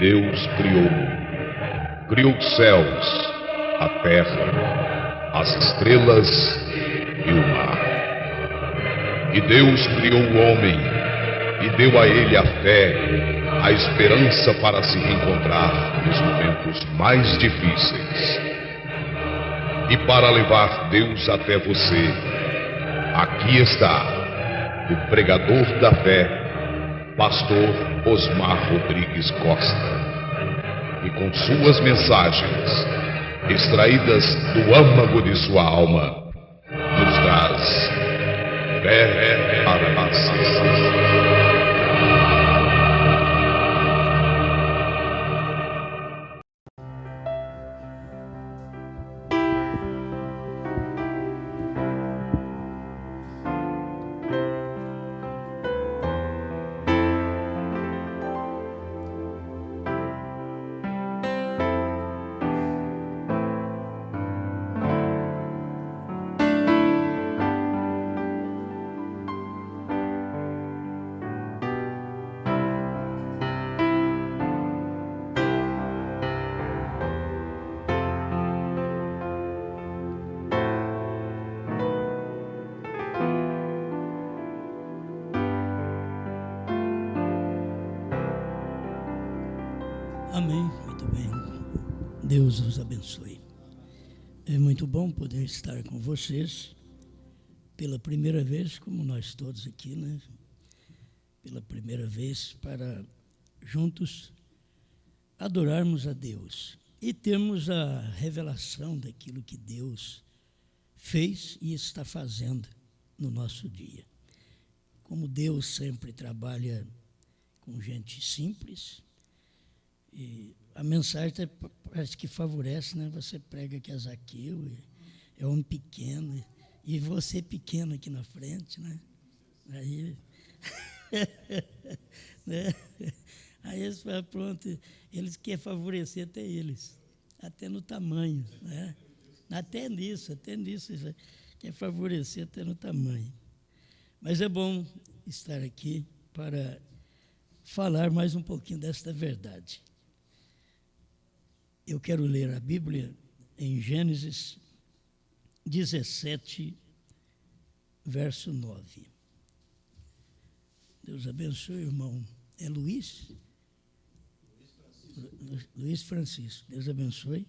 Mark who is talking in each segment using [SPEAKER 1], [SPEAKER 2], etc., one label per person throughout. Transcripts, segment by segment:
[SPEAKER 1] Deus criou os céus, a terra, as estrelas e o mar. E Deus criou o homem e deu a ele a fé, a esperança para se reencontrar nos momentos mais difíceis. E para levar Deus até você, aqui está o pregador da fé, Pastor Osmar Rodrigues Costa, e com suas mensagens, extraídas do âmago de sua alma, nos traz fé para nascer.
[SPEAKER 2] Amém, muito bem. Deus os abençoe. É muito bom poder estar com vocês pela primeira vez, como nós todos aqui, né? Pela primeira vez, para juntos adorarmos a Deus e termos a revelação daquilo que Deus fez e está fazendo no nosso dia. Como Deus sempre trabalha com gente simples, e a mensagem parece que favorece, né? Você prega que é Zaqueu, é homem pequeno, e você pequeno aqui na frente, né? Aí, né? Aí eles falam, pronto, eles querem favorecer até eles, até no tamanho, né? Até nisso, quer favorecer até no tamanho. Mas é bom estar aqui para falar mais um pouquinho desta verdade. Eu quero ler a Bíblia em Gênesis 17, verso 9. Deus abençoe, irmão. É Luiz? Luiz Francisco. Deus abençoe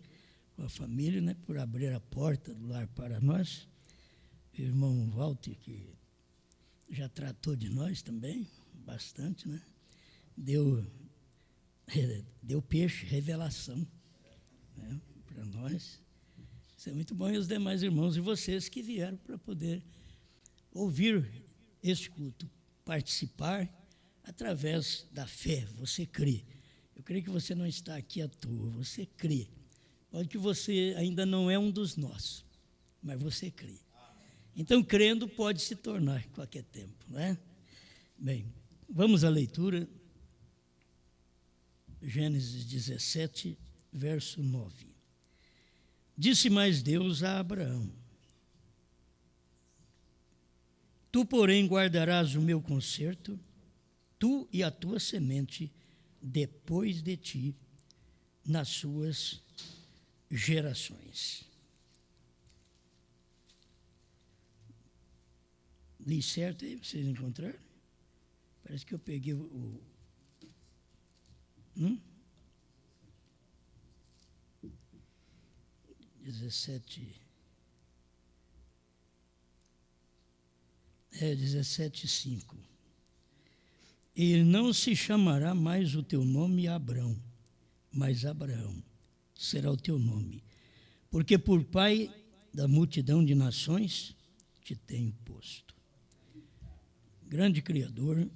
[SPEAKER 2] a família, né, por abrir a porta do lar para nós. O irmão Walter, que já tratou de nós também, bastante, né? Deu peixe, revelação, né, para nós. Isso é muito bom. E os demais irmãos e vocês que vieram para poder ouvir este culto, participar através da fé. Você crê. Eu creio que você não está aqui à toa, você crê. Pode que você ainda não é um dos nossos, mas você crê. Então, crendo pode se tornar qualquer tempo, não é? Bem, vamos à leitura. Gênesis 17, verso 9. Disse mais Deus a Abraão: Tu, porém, guardarás o meu concerto, tu e a tua semente, depois de ti, nas suas gerações. Li certo aí, vocês encontraram? Parece que eu peguei o 17:5. E não se chamará mais o teu nome Abrão, mas Abraão será o teu nome, porque por pai da multidão de nações te tenho posto. Grande Criador,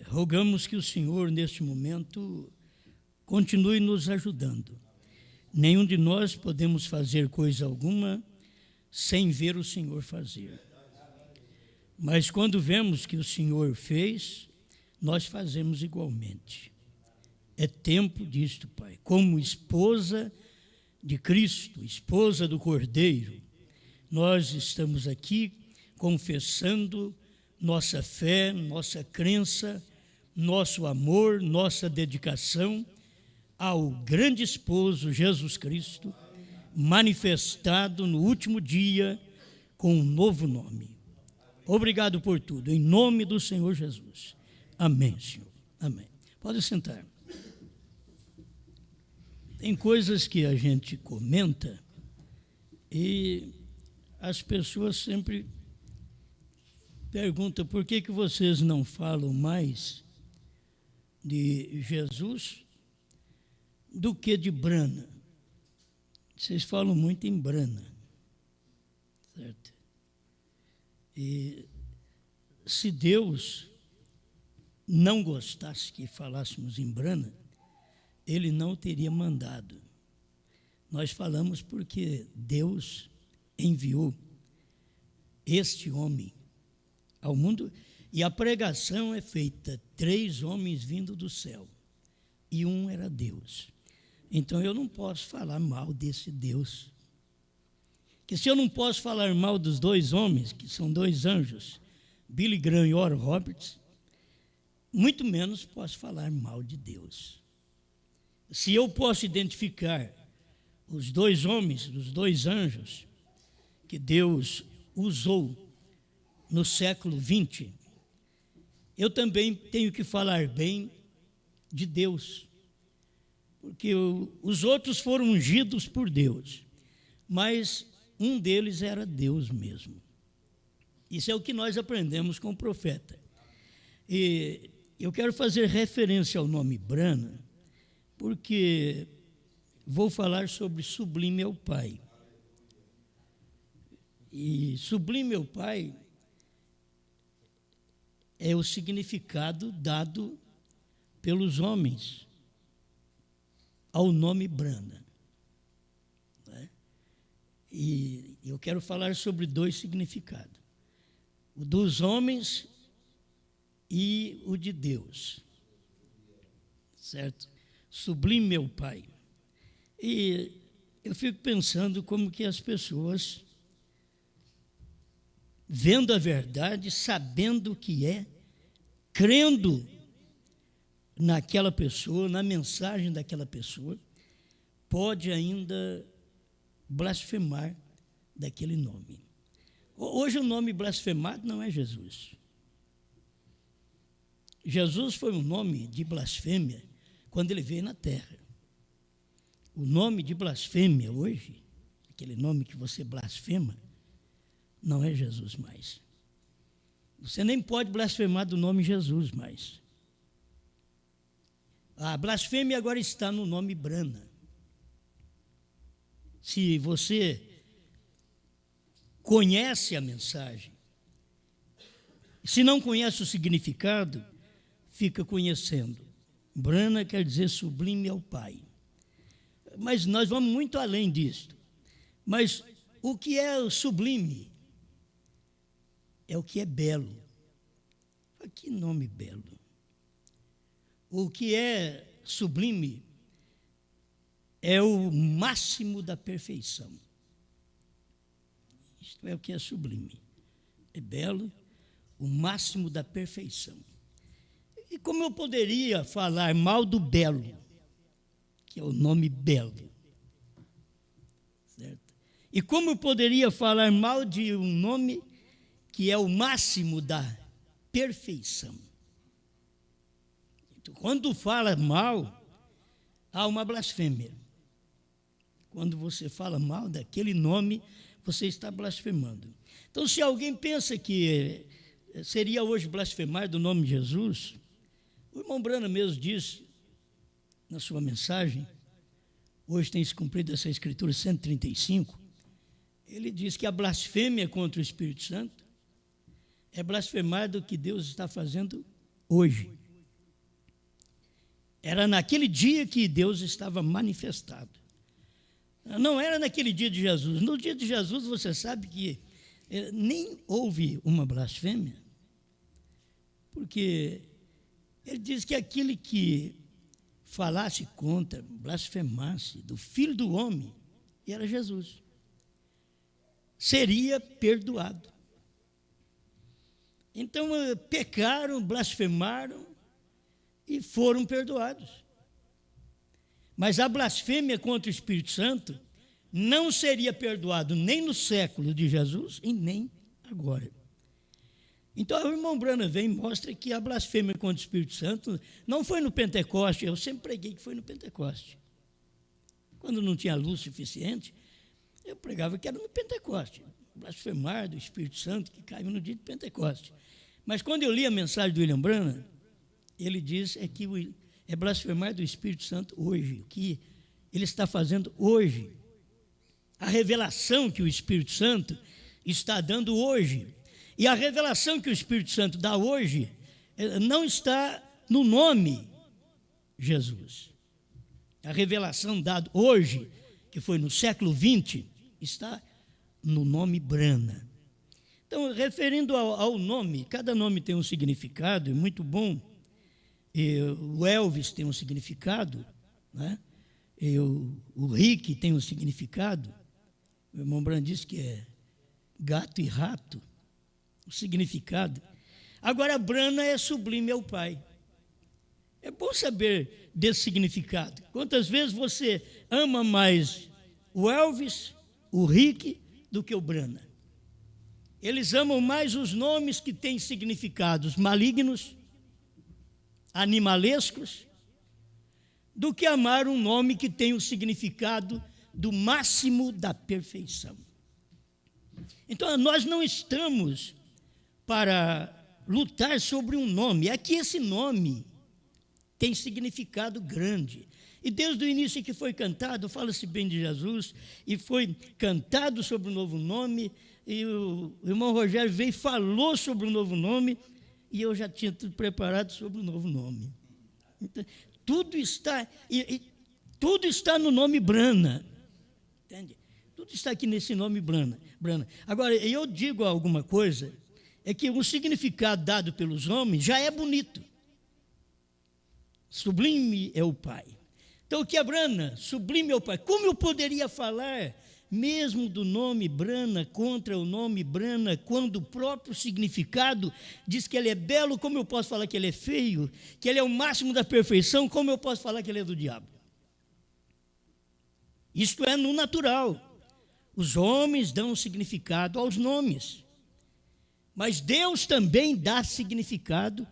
[SPEAKER 2] rogamos que o Senhor, neste momento, continue nos ajudando. Nenhum de nós podemos fazer coisa alguma sem ver o Senhor fazer. Mas quando vemos que o Senhor fez, nós fazemos igualmente. É tempo disto, Pai. Como esposa de Cristo, esposa do Cordeiro, nós estamos aqui confessando nossa fé, nossa crença, nosso amor, nossa dedicação ao grande esposo Jesus Cristo, manifestado no último dia com um novo nome. Obrigado por tudo, em nome do Senhor Jesus. Amém, Senhor. Amém. Pode sentar. Tem coisas que a gente comenta e as pessoas sempre perguntam por que vocês não falam mais de Jesus do que de Brana. Vocês falam muito em Brana, certo? E se Deus não gostasse que falássemos em Brana, Ele não teria mandado. Nós falamos porque Deus enviou este homem ao mundo, e a pregação é feita, 3 homens vindo do céu, e um era Deus. Então eu não posso falar mal desse Deus. Que se eu não posso falar mal dos 2 homens, que são 2 anjos, Billy Graham e Oral Roberts, muito menos posso falar mal de Deus. Se eu posso identificar os 2 homens, os 2 anjos, que Deus usou no século XX, eu também tenho que falar bem de Deus, porque os outros foram ungidos por Deus, mas um deles era Deus mesmo. Isso é o que nós aprendemos com o profeta. E eu quero fazer referência ao nome Brana, porque vou falar sobre Sublime é o Pai. E Sublime é o Pai é o significado dado pelos homens ao nome Brana. Né? E eu quero falar sobre 2 significados: o dos homens e o de Deus. Certo? Sublime meu Pai. E eu fico pensando como que as pessoas, vendo a verdade, sabendo o que é, crendo naquela pessoa, na mensagem daquela pessoa, pode ainda blasfemar daquele nome. Hoje o nome blasfemado não é Jesus. Jesus foi um nome de blasfêmia quando ele veio na terra. O nome de blasfêmia hoje, aquele nome que você blasfema, não é Jesus mais. Você nem pode blasfemar do nome Jesus mais. A blasfêmia agora está no nome Brana. Se você conhece a mensagem, se não conhece o significado, fica conhecendo. Brana quer dizer sublime ao Pai. Mas nós vamos muito além disso. Mas o que é o sublime? É o que é belo. Que nome belo. O que é sublime é o máximo da perfeição. Isto é o que é sublime. É belo, o máximo da perfeição. E como eu poderia falar mal do belo, que é o nome belo? Certo? E como eu poderia falar mal de um nome que é o máximo da perfeição? Então, quando fala mal, há uma blasfêmia. Quando você fala mal daquele nome, você está blasfemando. Então, se alguém pensa que seria hoje blasfemar do nome de Jesus, o irmão Brana mesmo diz na sua mensagem, hoje tem se cumprido essa escritura 135, ele diz que a blasfêmia contra o Espírito Santo é blasfemar do que Deus está fazendo hoje. Era naquele dia que Deus estava manifestado. Não era naquele dia de Jesus. No dia de Jesus, você sabe que nem houve uma blasfêmia, porque ele diz que aquele que falasse contra, blasfemasse do Filho do Homem, era Jesus, seria perdoado. Então, pecaram, blasfemaram e foram perdoados. Mas a blasfêmia contra o Espírito Santo não seria perdoado nem no século de Jesus e nem agora. Então, o irmão Branham vem e mostra que a blasfêmia contra o Espírito Santo não foi no Pentecoste. Eu sempre preguei que foi no Pentecoste. Quando não tinha luz suficiente, eu pregava que era no Pentecoste. Blasfemar do Espírito Santo que caiu no dia de Pentecoste. Mas quando eu li a mensagem do William Branham, ele diz que é blasfemar do Espírito Santo hoje, o que ele está fazendo hoje. A revelação que o Espírito Santo está dando hoje. E a revelação que o Espírito Santo dá hoje não está no nome Jesus. A revelação dada hoje, que foi no século XX, está no nome Branham. Então, referindo ao nome, cada nome tem um significado, é muito bom. O Elvis tem um significado, né? O Rick tem um significado. O irmão Branham disse que é gato e rato, o significado. Agora, Branham é sublime ao Pai. É bom saber desse significado. Quantas vezes você ama mais o Elvis, o Rick, do que o Branham? Eles amam mais os nomes que têm significados malignos, animalescos, do que amar um nome que tem o significado do máximo da perfeição. Então, nós não estamos para lutar sobre um nome, é que esse nome tem significado grande. E desde o início que foi cantado, fala-se bem de Jesus, e foi cantado sobre o novo nome, e o irmão Rogério veio e falou sobre o novo nome, e eu já tinha tudo preparado sobre o novo nome. Então, tudo está no nome Branham. Entende? Tudo está aqui nesse nome Branham. Agora, eu digo alguma coisa, é que o significado dado pelos homens já é bonito. Sublime é o Pai. Então, o que é Branham? Sublime é o Pai. Como eu poderia falar mesmo do nome Branham contra o nome Branham, quando o próprio significado diz que ele é belo? Como eu posso falar que ele é feio? Que ele é o máximo da perfeição? Como eu posso falar que ele é do diabo? Isto é no natural. Os homens dão significado aos nomes, mas Deus também dá significado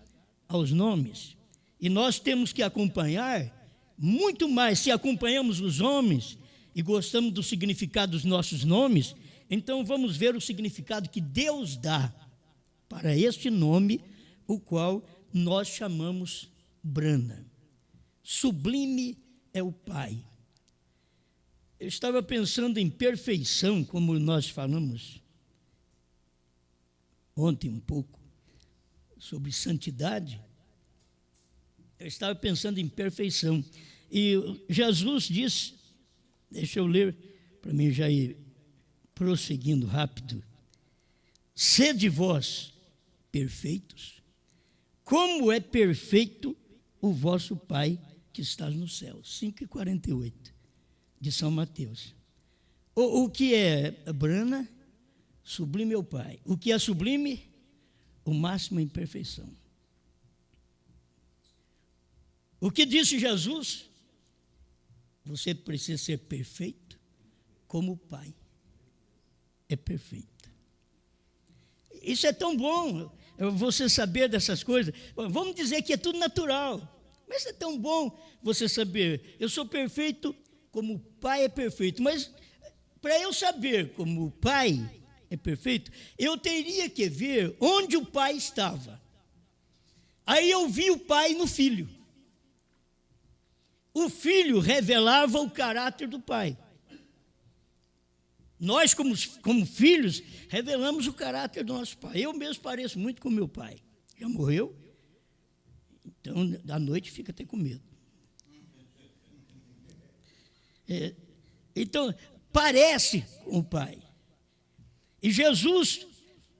[SPEAKER 2] aos nomes. E nós temos que acompanhar muito mais. Se acompanhamos os homens e gostamos do significado dos nossos nomes, então vamos ver o significado que Deus dá para este nome, o qual nós chamamos Branham. Sublime é o Pai. Eu estava pensando em perfeição, como nós falamos ontem um pouco, sobre santidade. Eu estava pensando em perfeição. E Jesus disse, deixa eu ler, para mim já ir prosseguindo rápido. Sede vós perfeitos, como é perfeito o vosso Pai que está no céu. 5:48 de São Mateus. O que é Branham? Sublime é o Pai. O que é sublime? O máximo em perfeição. O que disse Jesus? Você precisa ser perfeito como o Pai é perfeito. Isso é tão bom, você saber dessas coisas. Vamos dizer que é tudo natural, mas é tão bom você saber. Eu sou perfeito como o Pai é perfeito, mas para eu saber como o Pai é perfeito, eu teria que ver onde o Pai estava. Aí eu vi o Pai no Filho. O Filho revelava o caráter do Pai. Nós, como filhos, revelamos o caráter do nosso Pai. Eu mesmo pareço muito com meu pai. Já morreu, então, da noite, fica até com medo. Então, parece com o Pai. E Jesus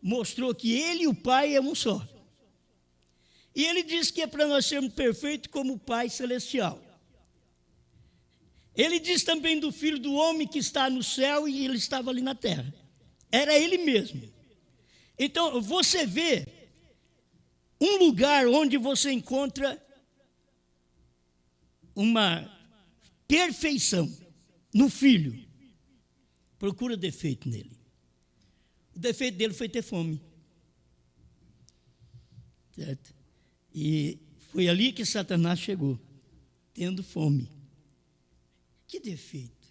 [SPEAKER 2] mostrou que Ele e o Pai é um só. E Ele disse que é para nós sermos perfeitos como o Pai Celestial. Ele diz também do Filho do Homem que está no céu e Ele estava ali na terra. Era Ele mesmo. Então, você vê um lugar onde você encontra uma perfeição no Filho, procura defeito nele. O defeito dele foi ter fome. Certo? E foi ali que Satanás chegou, tendo fome. Que defeito?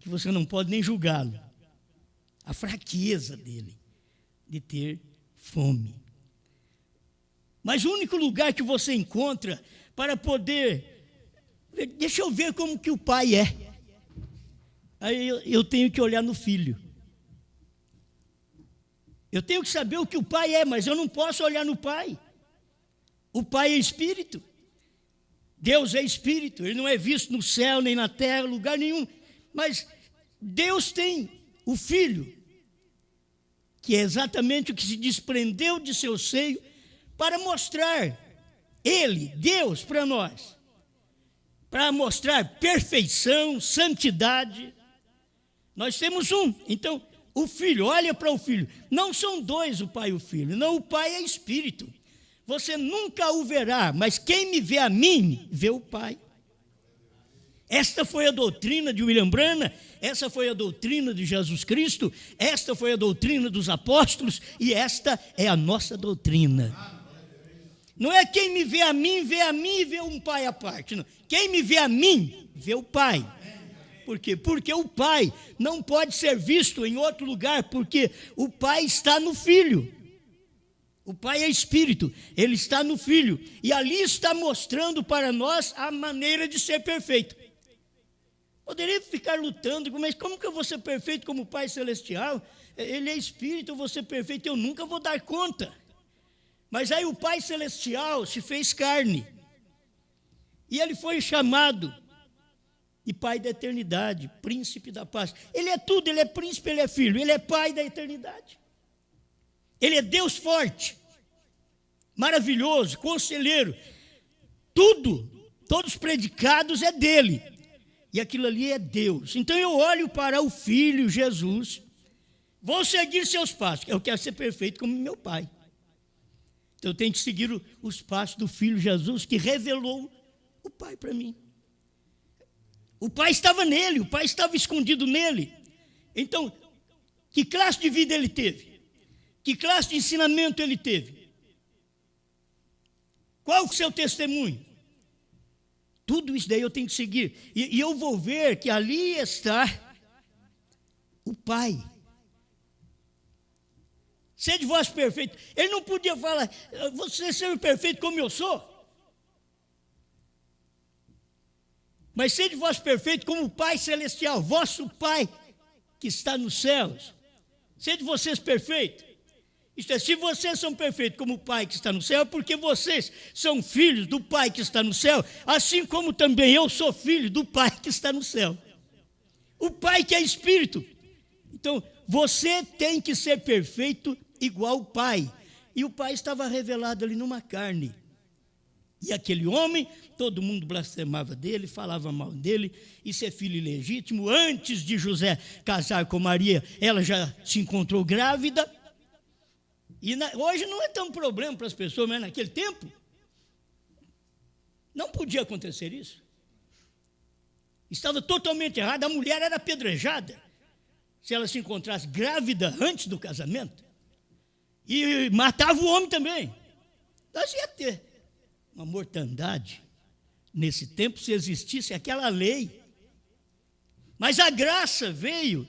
[SPEAKER 2] Que você não pode nem julgá-lo. A fraqueza dele, de ter fome. Mas o único lugar que você encontra para poder... Deixa eu ver como que o pai é. Aí eu tenho que olhar no filho. Eu tenho que saber o que o pai é, mas eu não posso olhar no pai. O pai é espírito. Deus é espírito. Ele não é visto no céu, nem na terra, lugar nenhum. Mas Deus tem o filho, que é exatamente o que se desprendeu de seu seio para mostrar ele, Deus, para nós. Para mostrar perfeição, santidade. Nós temos um. Então, o filho, olha para o filho. Não são dois, o pai e o filho. Não, o pai é espírito. Você nunca o verá, mas quem me vê a mim, vê o pai. Esta foi a doutrina de William Branham, essa foi a doutrina de Jesus Cristo, esta foi a doutrina dos apóstolos e esta é a nossa doutrina. Não é quem me vê a mim e vê um pai à parte. Não. Quem me vê a mim, vê o pai. Por quê? Porque o pai não pode ser visto em outro lugar, porque o pai está no filho. O pai é espírito, ele está no filho. E ali está mostrando para nós a maneira de ser perfeito. Poderia ficar lutando, mas como que eu vou ser perfeito como o Pai Celestial? Ele é espírito, eu vou ser perfeito, eu nunca vou dar conta. Mas aí o Pai Celestial se fez carne. E ele foi chamado de Pai da eternidade, Príncipe da paz. Ele é tudo, ele é príncipe, ele é filho, ele é Pai da eternidade. Ele é Deus forte, maravilhoso, conselheiro. Tudo, todos os predicados é dele. E aquilo ali é Deus. Então eu olho para o Filho Jesus, vou seguir seus passos. Eu quero ser perfeito como meu Pai. Então eu tenho que seguir os passos do Filho Jesus, que revelou o Pai para mim. O Pai estava nele, o Pai estava escondido nele. Então, que classe de vida ele teve? Que classe de ensinamento ele teve? Qual o seu testemunho? Tudo isso daí eu tenho que seguir. E eu vou ver que ali está o Pai. Sede vós perfeito. Ele não podia falar, você seja perfeito como eu sou. Mas sede vós perfeito como o Pai Celestial, vosso Pai que está nos céus. Sede vocês perfeitos. Isto é, se vocês são perfeitos como o Pai que está no céu, é porque vocês são filhos do Pai que está no céu, assim como também eu sou filho do Pai que está no céu. O Pai que é Espírito. Então, você tem que ser perfeito igual o Pai. E o Pai estava revelado ali numa carne. E aquele homem, todo mundo blasfemava dele, falava mal dele, isso é filho ilegítimo. Antes de José casar com Maria, ela já se encontrou grávida. E hoje não é tão problema para as pessoas, mas naquele tempo não podia acontecer isso. Estava totalmente errado. A mulher era apedrejada se ela se encontrasse grávida antes do casamento. E matava o homem também. Nós ia ter uma mortandade nesse tempo se existisse aquela lei. Mas a graça veio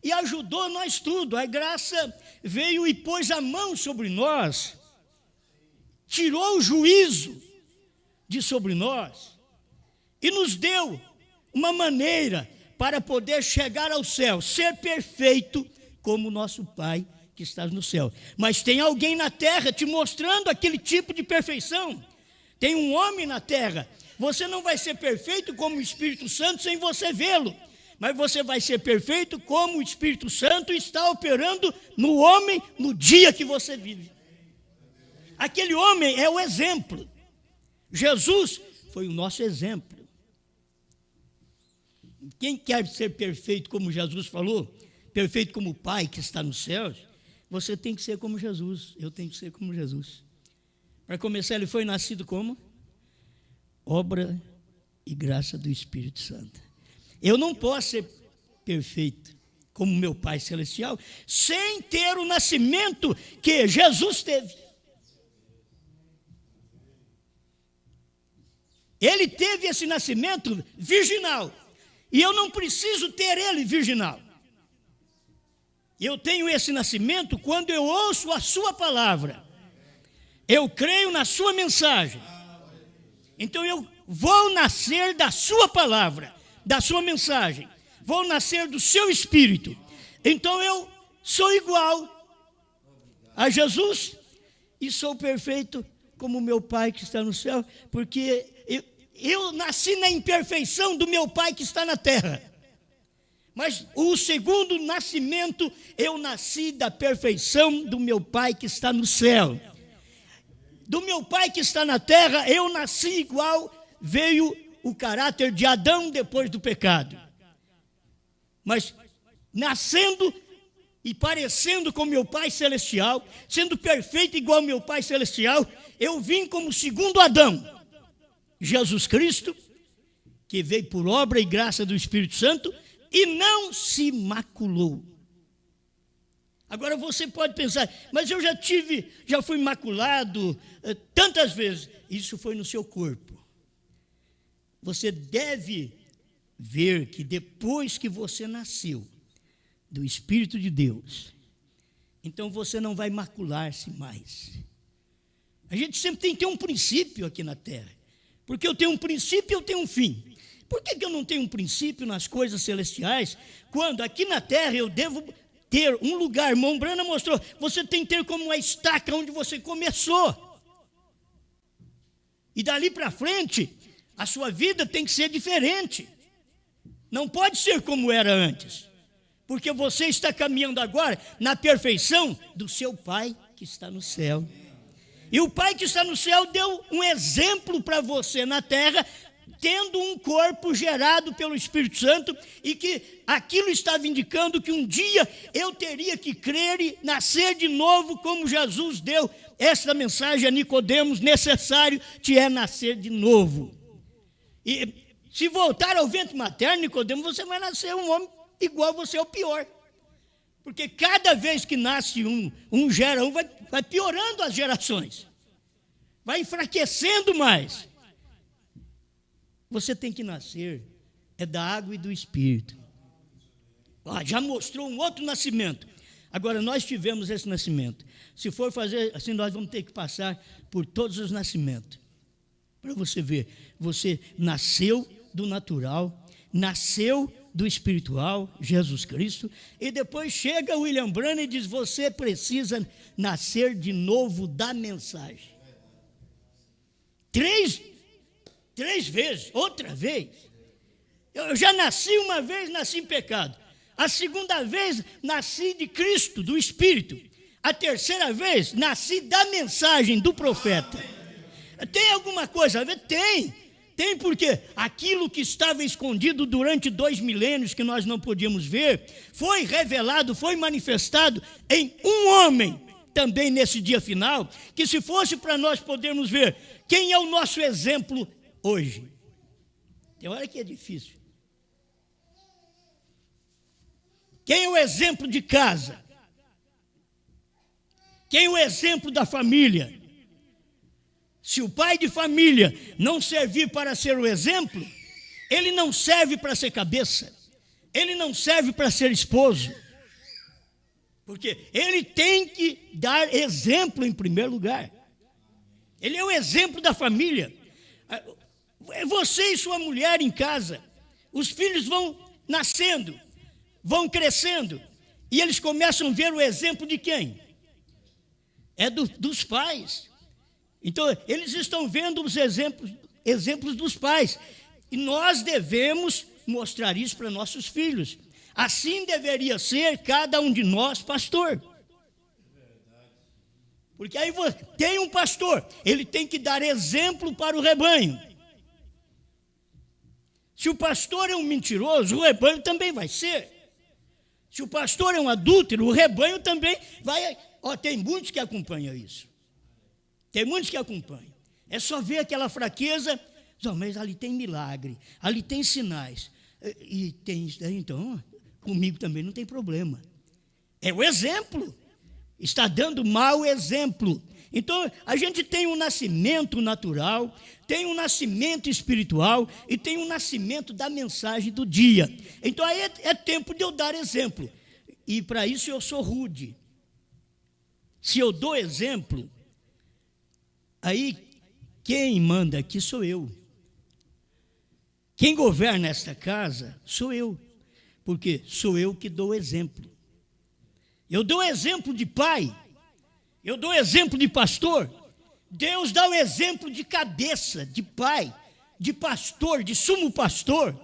[SPEAKER 2] e ajudou nós tudo. A graça veio e pôs a mão sobre nós, tirou o juízo de sobre nós e nos deu uma maneira para poder chegar ao céu, ser perfeito como o nosso Pai que está no céu. Mas tem alguém na terra te mostrando aquele tipo de perfeição. Tem um homem na terra. Você não vai ser perfeito como o Espírito Santo sem você vê-lo. Mas você vai ser perfeito como o Espírito Santo está operando no homem no dia que você vive. Aquele homem é o exemplo. Jesus foi o nosso exemplo. Quem quer ser perfeito como Jesus falou, perfeito como o Pai que está nos céus, você tem que ser como Jesus. Eu tenho que ser como Jesus. Para começar, ele foi nascido como? Obra e graça do Espírito Santo. Eu não posso ser perfeito como meu Pai Celestial sem ter o nascimento que Jesus teve. Ele teve esse nascimento virginal. E eu não preciso ter ele virginal. Eu tenho esse nascimento quando eu ouço a sua palavra. Eu creio na sua mensagem. Então eu vou nascer da sua palavra, da sua mensagem. Vou nascer do seu Espírito. Então eu sou igual a Jesus e sou perfeito como meu Pai que está no céu, porque eu nasci na imperfeição do meu Pai que está na terra. Mas o segundo nascimento, eu nasci da perfeição do meu Pai que está no céu. Do meu Pai que está na terra, eu nasci igual, veio o caráter de Adão depois do pecado. Mas nascendo e parecendo com meu Pai Celestial, sendo perfeito igual ao meu Pai Celestial, eu vim como segundo Adão. Jesus Cristo, que veio por obra e graça do Espírito Santo, e não se maculou. Agora você pode pensar, mas eu já fui maculado tantas vezes. Isso foi no seu corpo. Você deve ver que depois que você nasceu do Espírito de Deus, então você não vai macular-se mais. A gente sempre tem que ter um princípio aqui na terra. Porque eu tenho um princípio e eu tenho um fim. Por que eu não tenho um princípio nas coisas celestiais, quando aqui na terra eu devo ter um lugar? Irmão Brana mostrou, você tem que ter como uma estaca onde você começou. E dali para frente, a sua vida tem que ser diferente. Não pode ser como era antes. Porque você está caminhando agora na perfeição do seu Pai que está no céu. E o Pai que está no céu deu um exemplo para você na terra, tendo um corpo gerado pelo Espírito Santo, e que aquilo estava indicando que um dia eu teria que crer e nascer de novo, como Jesus deu essa mensagem a Nicodemos: necessário te é nascer de novo. E se voltar ao ventre materno, Nicodemos, você vai nascer um homem igual você é o pior. Porque cada vez que nasce um gera um, vai piorando as gerações. Vai enfraquecendo mais. Você tem que nascer, é da água e do Espírito. Já mostrou um outro nascimento. Agora, nós tivemos esse nascimento. Se for fazer assim, nós vamos ter que passar por todos os nascimentos. Para você ver, você nasceu do natural, nasceu do espiritual, Jesus Cristo, e depois chega William Branham e diz: você precisa nascer de novo da mensagem. Três vezes, outra vez. Eu já nasci uma vez, nasci em pecado. A segunda vez, nasci de Cristo, do Espírito. A terceira vez, nasci da mensagem do profeta. Tem alguma coisa a ver? Tem. Tem, porque aquilo que estava escondido durante 2 milênios, que nós não podíamos ver, foi revelado, foi manifestado em um homem, também nesse dia final, que se fosse para nós podermos ver quem é o nosso exemplo hoje. Tem hora que é difícil. Quem é o exemplo de casa? Quem é o exemplo da família? Se o pai de família não servir para ser o exemplo, ele não serve para ser cabeça, ele não serve para ser esposo, porque ele tem que dar exemplo em primeiro lugar. Ele é o exemplo da família. Você e sua mulher em casa, os filhos vão nascendo, vão crescendo, e eles começam a ver o exemplo de quem? É dos pais. Então, eles estão vendo os exemplos dos pais. E nós devemos mostrar isso para nossos filhos. Assim deveria ser cada um de nós pastor. Porque aí tem um pastor, ele tem que dar exemplo para o rebanho. Se o pastor é um mentiroso, o rebanho também vai ser. Se o pastor é um adúltero, o rebanho também vai. Tem muitos que acompanham isso. Tem muitos que acompanham. É só ver aquela fraqueza Não, mas ali tem milagre, ali tem sinais. E tem, então, comigo também não tem problema. É o exemplo. Está dando mau exemplo. Então, a gente tem um nascimento natural, tem um nascimento espiritual e tem um nascimento da mensagem do dia. Então, aí é tempo de eu dar exemplo. E para isso eu sou rude. Se eu dou exemplo, aí quem manda aqui sou eu. Quem governa esta casa sou eu. Porque sou eu que dou exemplo. Eu dou exemplo de pai. Eu dou exemplo de pastor. Deus dá o exemplo de cabeça, de pai, de pastor, de sumo pastor.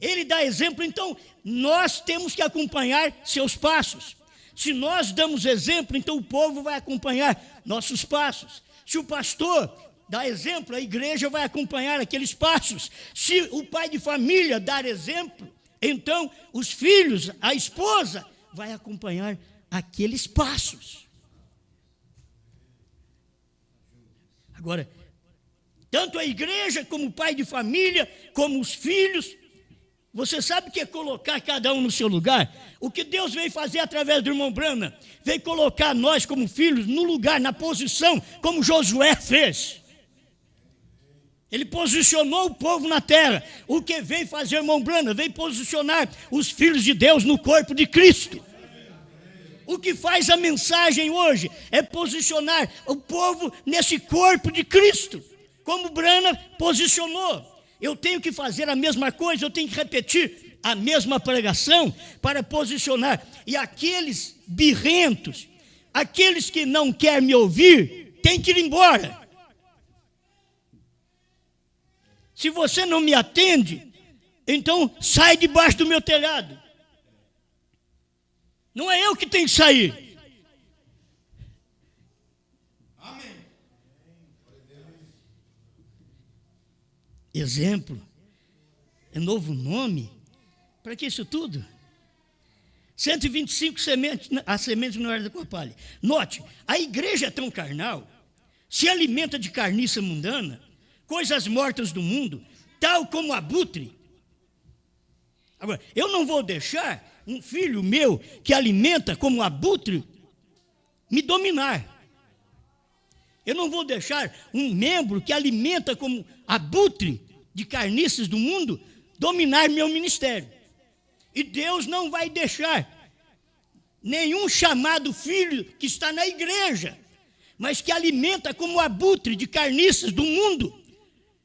[SPEAKER 2] Ele dá exemplo, então nós temos que acompanhar seus passos. Se nós damos exemplo, então o povo vai acompanhar nossos passos. Se o pastor dá exemplo, a igreja vai acompanhar aqueles passos. Se o pai de família dar exemplo, então os filhos, a esposa, vai acompanhar aqueles passos. Agora, tanto a igreja, como o pai de família, como os filhos, você sabe o que é colocar cada um no seu lugar? O que Deus veio fazer através do irmão Brana? Veio colocar nós como filhos no lugar, na posição, como Josué fez. Ele posicionou o povo na terra. O que veio fazer o irmão Brana? Veio posicionar os filhos de Deus no corpo de Cristo. O que faz a mensagem hoje é posicionar o povo nesse corpo de Cristo, como Brana posicionou. Eu tenho que fazer a mesma coisa, eu tenho que repetir a mesma pregação para posicionar. E aqueles birrentos, aqueles que não querem me ouvir, têm que ir embora. Se você não me atende, então sai debaixo do meu telhado. Não é eu que tenho que sair. Amém. Exemplo. É novo nome. Para que isso tudo? 125 sementes, as sementes não eram da copalha. Note, a igreja é tão carnal, se alimenta de carniça mundana, coisas mortas do mundo, tal como abutre. Agora, eu não vou deixar um filho meu que alimenta como abutre me dominar. Eu não vou deixar um membro que alimenta como abutre de carniças do mundo dominar meu ministério. E Deus não vai deixar nenhum chamado filho que está na igreja, mas que alimenta como abutre de carniças do mundo,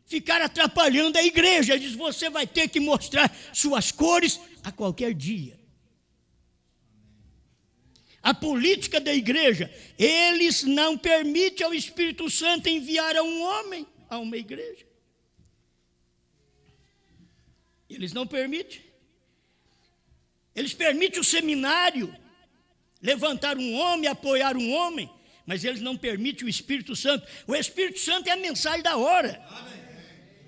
[SPEAKER 2] ficar atrapalhando a igreja. Ele diz, você vai ter que mostrar suas cores a qualquer dia. A política da igreja, eles não permitem ao Espírito Santo enviar a um homem a uma igreja. Eles não permitem. Eles permitem o seminário levantar um homem, apoiar um homem, mas eles não permitem o Espírito Santo. O Espírito Santo é a mensagem da hora. Amém.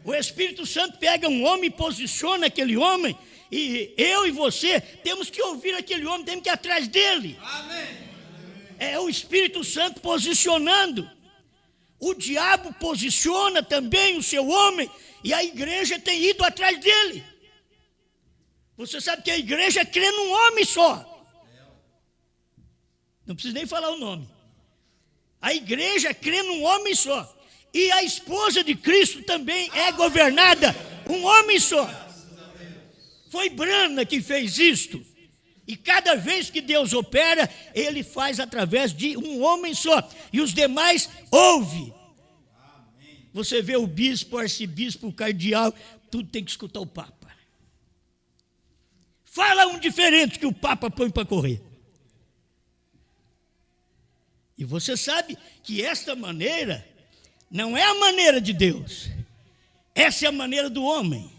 [SPEAKER 2] O Espírito Santo pega um homem e posiciona aquele homem, e eu e você temos que ouvir aquele homem, temos que ir atrás dele. Amém. É o Espírito Santo posicionando. O diabo posiciona também o seu homem, e a igreja tem ido atrás dele. Você sabe que a igreja crê num homem só. Não preciso nem falar o nome. A igreja crê num homem só. E a esposa de Cristo também é governada um homem só. Foi Brana que fez isto. E cada vez que Deus opera, Ele faz através de um homem só. E os demais ouvem. Você vê o bispo, o arcebispo, o cardeal, tudo tem que escutar o Papa. Fala um diferente que o Papa põe para correr. E você sabe que esta maneira não é a maneira de Deus. Essa é a maneira do homem.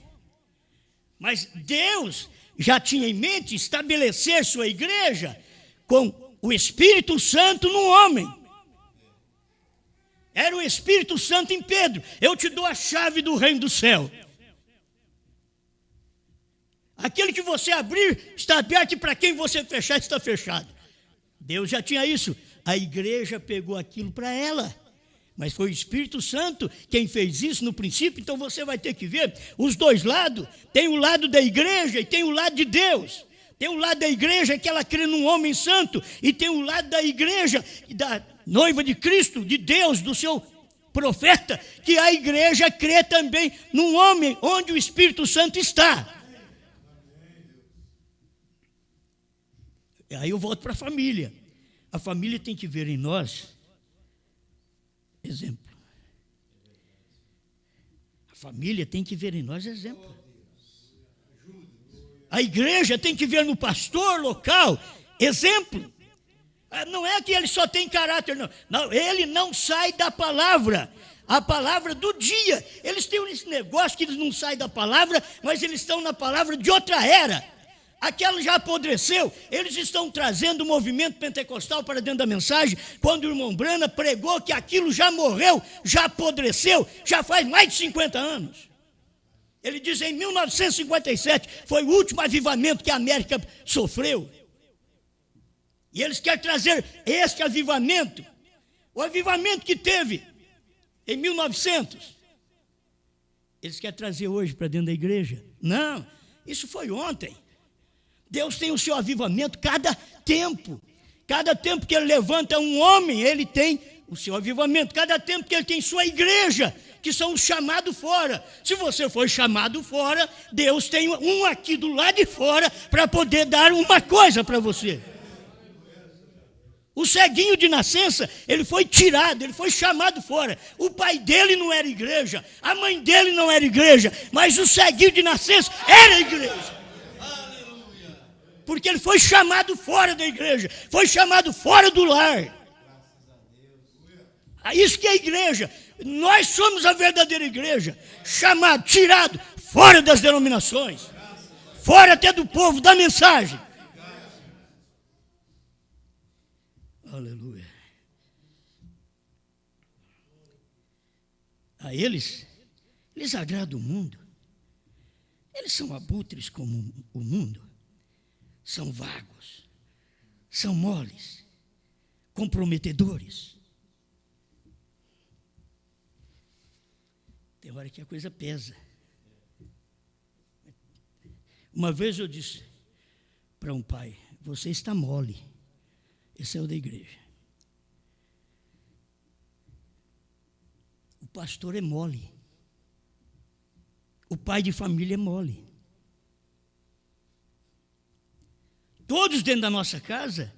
[SPEAKER 2] Mas Deus já tinha em mente estabelecer sua igreja com o Espírito Santo no homem. Era o Espírito Santo em Pedro. Eu te dou a chave do reino do céu. Aquele que você abrir está aberto, e para quem você fechar está fechado. Deus já tinha isso. A igreja pegou aquilo para ela. Mas foi o Espírito Santo quem fez isso no princípio, então você vai ter que ver os dois lados. Tem o lado da igreja e tem o lado de Deus. Tem o lado da igreja que ela crê num homem santo, e tem o lado da igreja, da noiva de Cristo, de Deus, do seu profeta, que a igreja crê também num homem onde o Espírito Santo está. Aí eu volto para a família. A família tem que ver em nós exemplo. A família tem que ver em nós exemplo. A igreja tem que ver no pastor local exemplo. Não é que ele só tem caráter, não. Não, ele não sai da palavra. A palavra do dia. Eles têm esse negócio que eles não saem da palavra, mas eles estão na palavra de outra era. Aquela já apodreceu. Eles estão trazendo o movimento pentecostal para dentro da mensagem, quando o irmão Brana pregou que aquilo já morreu, já apodreceu, já faz mais de 50 anos. Ele diz em 1957, foi o último avivamento que a América sofreu. E eles querem trazer este avivamento, o avivamento que teve em 1900. Eles querem trazer hoje para dentro da igreja. Não, isso foi ontem. Deus tem o seu avivamento cada tempo. Cada tempo que ele levanta um homem, ele tem o seu avivamento. Cada tempo que ele tem sua igreja, que são os chamados fora. Se você for chamado fora, Deus tem um aqui do lado de fora para poder dar uma coisa para você. O ceguinho de nascença, ele foi tirado, ele foi chamado fora. O pai dele não era igreja, a mãe dele não era igreja, mas o ceguinho de nascença era igreja. Porque ele foi chamado fora da igreja, foi chamado fora do lar. Isso que é a igreja. Nós somos a verdadeira igreja, chamado, tirado, fora das denominações, fora até do povo, da mensagem. Aleluia. A eles agradam o mundo. Eles são abutres como o mundo. São vagos, são moles, comprometedores. Tem hora que a coisa pesa. Uma vez eu disse para um pai: você está mole. Esse é o da igreja. O pastor é mole. O pai de família é mole. Todos dentro da nossa casa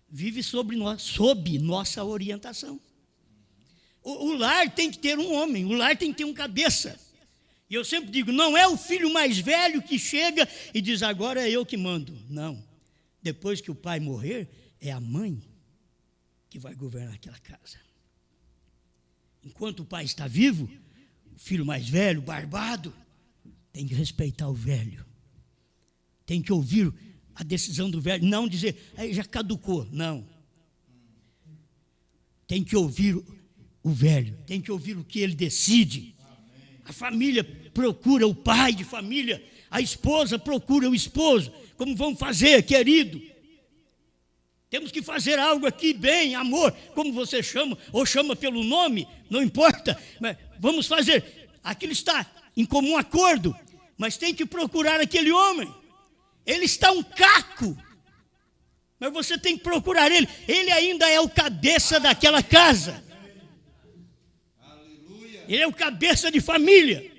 [SPEAKER 2] vivem sob nossa orientação. O lar tem que ter um homem, o lar tem que ter um cabeça. E eu sempre digo, não é o filho mais velho que chega e diz, agora é eu que mando. Não. Depois que o pai morrer, é a mãe que vai governar aquela casa. Enquanto o pai está vivo, o filho mais velho, barbado, tem que respeitar o velho. Tem que ouvir a decisão do velho, não dizer, já caducou, não. Tem que ouvir o velho, tem que ouvir o que ele decide. A família procura o pai de família, a esposa procura o esposo. Como vamos fazer, querido? Temos que fazer algo aqui bem, amor, como você chama, ou chama pelo nome, não importa. Mas vamos fazer, aquilo está em comum acordo, mas tem que procurar aquele homem. Ele está um caco, mas você tem que procurar ele. Ele ainda é o cabeça daquela casa. Ele é o cabeça de família.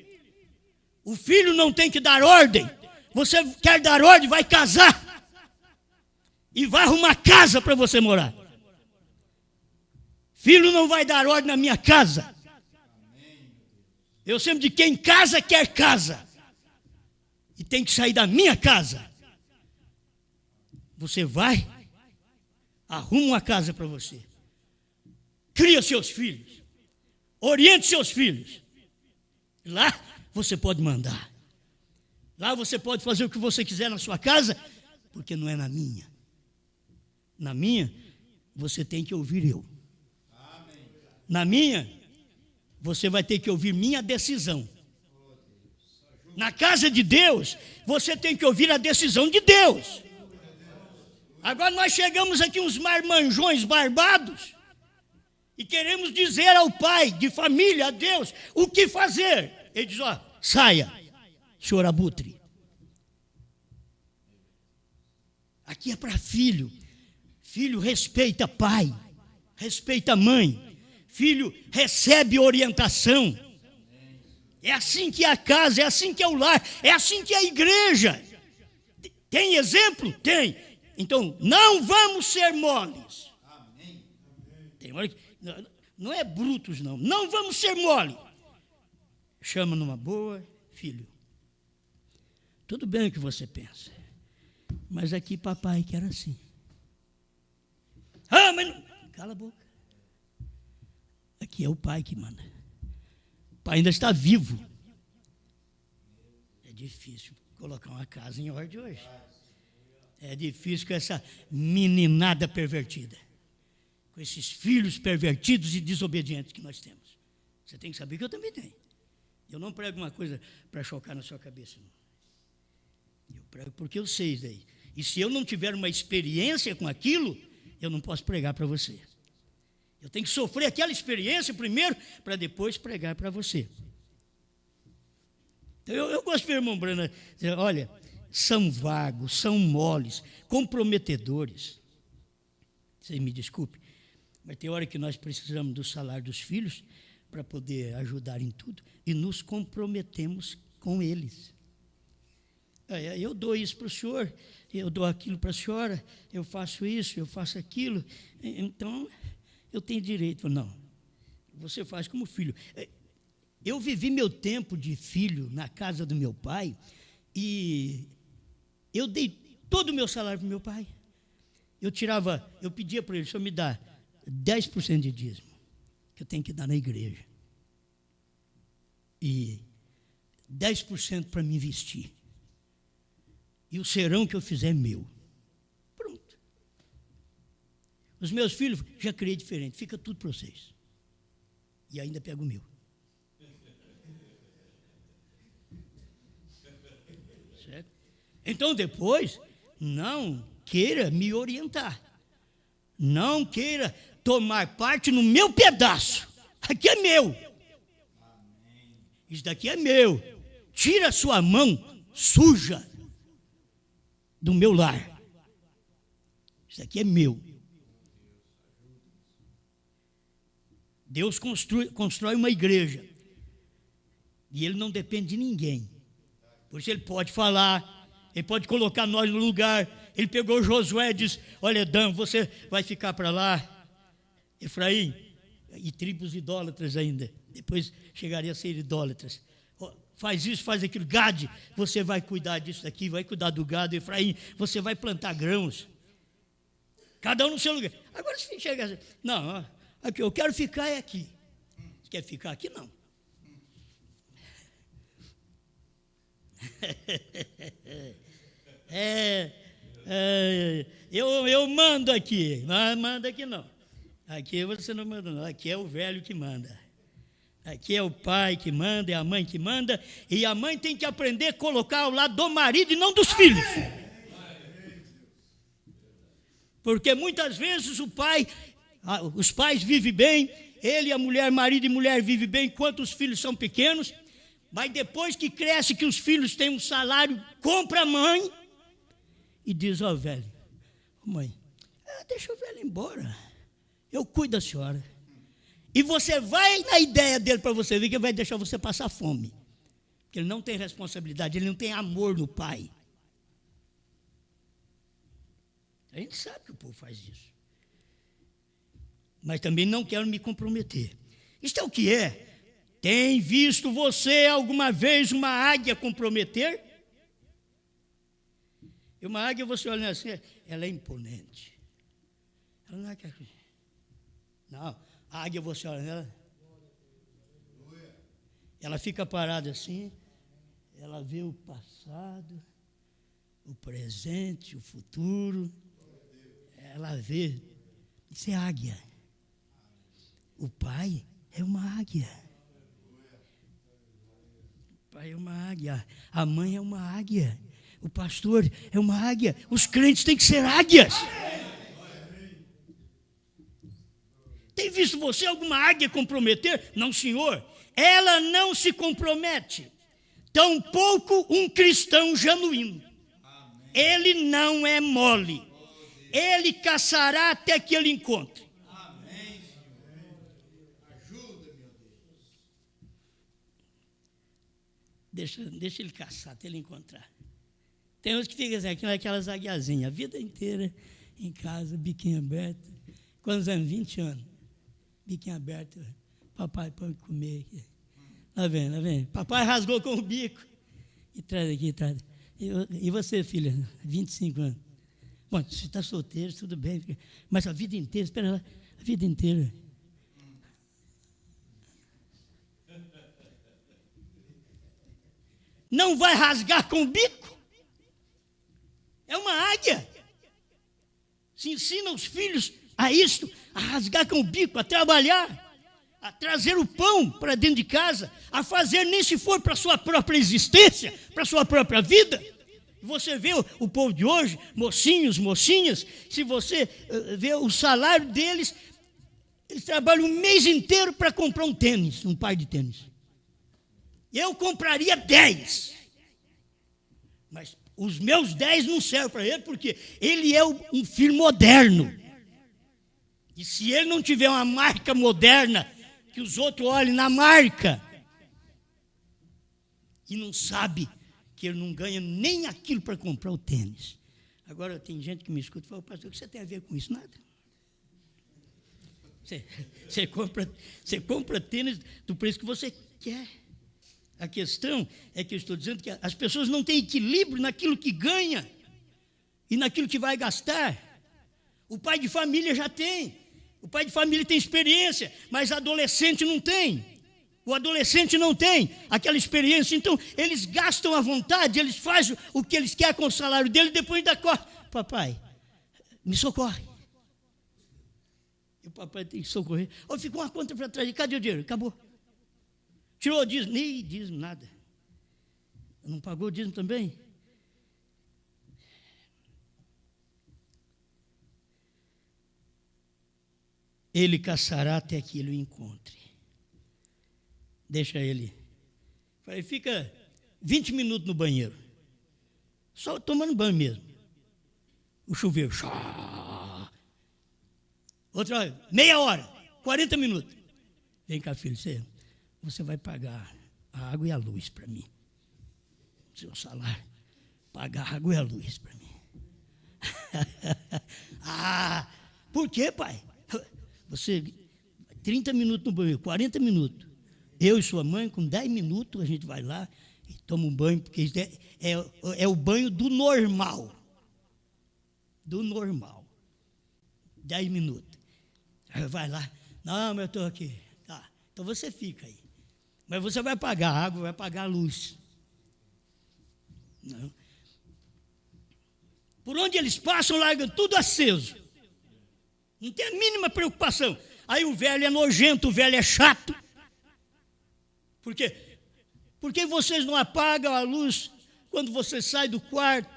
[SPEAKER 2] O filho não tem que dar ordem. Você quer dar ordem, vai casar. E vai arrumar casa para você morar. Filho não vai dar ordem na minha casa. Eu sempre digo, quem casa quer casa. E tem que sair da minha casa. Você vai, arruma uma casa para você. Cria seus filhos. Oriente seus filhos. Lá você pode mandar. Lá você pode fazer o que você quiser na sua casa, porque não é na minha. Na minha, você tem que ouvir eu. Na minha, você vai ter que ouvir minha decisão. Na casa de Deus, você tem que ouvir a decisão de Deus. Agora nós chegamos aqui uns marmanjões barbados, E queremos dizer ao pai de família, a Deus, o que fazer. Ele diz, ó, saia, senhor abutre. Aqui é para filho. Filho respeita pai, respeita mãe. Filho recebe orientação. É assim que é a casa, é assim que é o lar, é assim que é a igreja. Tem exemplo? Tem. Então, não vamos ser moles. Tem hora que, não é brutos, não. Não vamos ser mole. Chama numa boa, filho. Tudo bem o que você pensa. Mas aqui papai quer assim. Ah, mas não. Cala a boca. Aqui é o pai que manda. O pai ainda está vivo. É difícil colocar uma casa em ordem hoje. É difícil com essa meninada pervertida. Com esses filhos pervertidos e desobedientes que nós temos. Você tem que saber que eu também tenho. Eu não prego uma coisa para chocar na sua cabeça, não. Eu prego porque eu sei isso daí. E se eu não tiver uma experiência com aquilo, eu não posso pregar para você. Eu tenho que sofrer aquela experiência primeiro, para depois pregar para você. Então, eu gosto de ver, irmão Brana, dizer, olha, são vagos, são moles, comprometedores. Vocês me desculpem, mas tem hora que nós precisamos do salário dos filhos para poder ajudar em tudo e nos comprometemos com eles. Eu dou isso para o senhor, eu dou aquilo para a senhora, eu faço isso, eu faço aquilo, então eu tenho direito. Não, você faz como filho. Eu vivi meu tempo de filho na casa do meu pai e eu dei todo o meu salário para o meu pai. Eu pedia para ele, o senhor me dá 10% de dízimo, que eu tenho que dar na igreja. E 10% para me investir. E o serão que eu fizer é meu. Pronto. Os meus filhos já criei diferente, fica tudo para vocês. E ainda pego o meu. Certo? Então depois, não queira me orientar. Não queira tomar parte no meu pedaço. Aqui é meu. Isso daqui é meu. Tira a sua mão suja do meu lar. Isso aqui é meu. Deus constrói uma igreja. E Ele não depende de ninguém. Por isso Ele pode falar, Ele pode colocar nós no lugar. Ele pegou Josué e disse, olha, Dan, você vai ficar para lá. Efraim, e tribos idólatras ainda. Depois chegaria a ser idólatras. Faz isso, faz aquilo. Gade, você vai cuidar disso daqui, vai cuidar do gado. Efraim, você vai plantar grãos. Cada um no seu lugar. Agora se chega assim, não, aqui, eu quero ficar é aqui. Você quer ficar aqui? Não. Eu mando aqui, mas manda aqui não. Aqui você não manda não, aqui é o velho que manda. Aqui é o pai que manda, é a mãe que manda, e a mãe tem que aprender a colocar ao lado do marido e não dos filhos. Porque muitas vezes os pais vivem bem, ele e a mulher, marido e mulher vivem bem enquanto os filhos são pequenos, mas depois que cresce, que os filhos têm um salário, compra a mãe e diz, ó velho, mãe, deixa o velho embora, eu cuido da senhora. E você vai na ideia dele para você ver que ele vai deixar você passar fome. Porque ele não tem responsabilidade, ele não tem amor no pai. A gente sabe que o povo faz isso. Mas também não quero me comprometer. Isto é o que é. Tem visto você alguma vez uma águia comprometer? E uma águia, você olha assim, ela é imponente. Ela não é que... Não. A águia, você olha nela, ela fica parada assim, ela vê o passado, o presente, o futuro, ela vê, isso é águia. O pai é uma águia. O pai é uma águia, a mãe é uma águia, o pastor é uma águia, os crentes têm que ser águias. Tem visto você alguma águia comprometer? Não, senhor. Ela não se compromete. Tampouco um cristão genuíno. Ele não é mole. Ele caçará até que ele encontre.
[SPEAKER 3] Amém, Senhor. Ajuda, meu Deus.
[SPEAKER 2] Deixa ele caçar até ele encontrar. Tem uns que ficam assim, aquelas aguiazinhas, a vida inteira em casa, biquinho aberto. Quantos anos? 20 anos. Biquinho aberto. Papai, pode comer aqui. Lá vem. Papai rasgou com o bico. E traz aqui, traz. E você, filha? 25 anos. Bom, se está solteiro, tudo bem. Mas a vida inteira, espera lá, a vida inteira. Não vai rasgar com o bico? É uma águia. Se ensina os filhos a isto, a rasgar com o bico, a trabalhar, a trazer o pão para dentro de casa, a fazer nem se for para a sua própria existência, para a sua própria vida. Você vê o povo de hoje, mocinhos, mocinhas, se você vê o salário deles, eles trabalham um mês inteiro para comprar um tênis, um par de tênis. Eu compraria 10. Mas os meus 10 não servem para ele, porque ele é um filho moderno. E se ele não tiver uma marca moderna, que os outros olhem na marca, e não sabe que ele não ganha nem aquilo para comprar o tênis. Agora tem gente que me escuta e fala, pastor, o que você tem a ver com isso? Nada. Você compra tênis do preço que você quer. A questão é que eu estou dizendo que as pessoas não têm equilíbrio naquilo que ganha e naquilo que vai gastar. O pai de família já tem. O pai de família tem experiência, mas o adolescente não tem. O adolescente não tem aquela experiência, então eles gastam à vontade, eles fazem o que eles querem com o salário dele e depois ainda corre. Papai, me socorre. E o papai tem que socorrer. Ou ficou uma conta para trás, cadê o dinheiro? Acabou. Tirou o dízimo, nem dízimo, nada. Não pagou o dízimo também? Ele caçará até que ele o encontre. Deixa ele. Fica 20 minutos no banheiro. Só tomando banho mesmo. O chuveiro. Outra meia hora, 40 minutos. Vem cá, filho, você vai pagar a água e a luz para mim. Seu salário. Pagar a água e a luz para mim. Por quê, pai? Você, 30 minutos no banheiro, 40 minutos. Eu e sua mãe, com 10 minutos, a gente vai lá e toma um banho, porque isso é o banho do normal. Do normal. 10 minutos. Aí vai lá, não, mas eu estou aqui. Tá, então você fica aí. Mas você vai pagar a água, vai pagar a luz. Não. Por onde eles passam, largam tudo aceso. Não tem a mínima preocupação. Aí o velho é nojento, o velho é chato. Por quê? Porque vocês não apagam a luz quando você sai do quarto?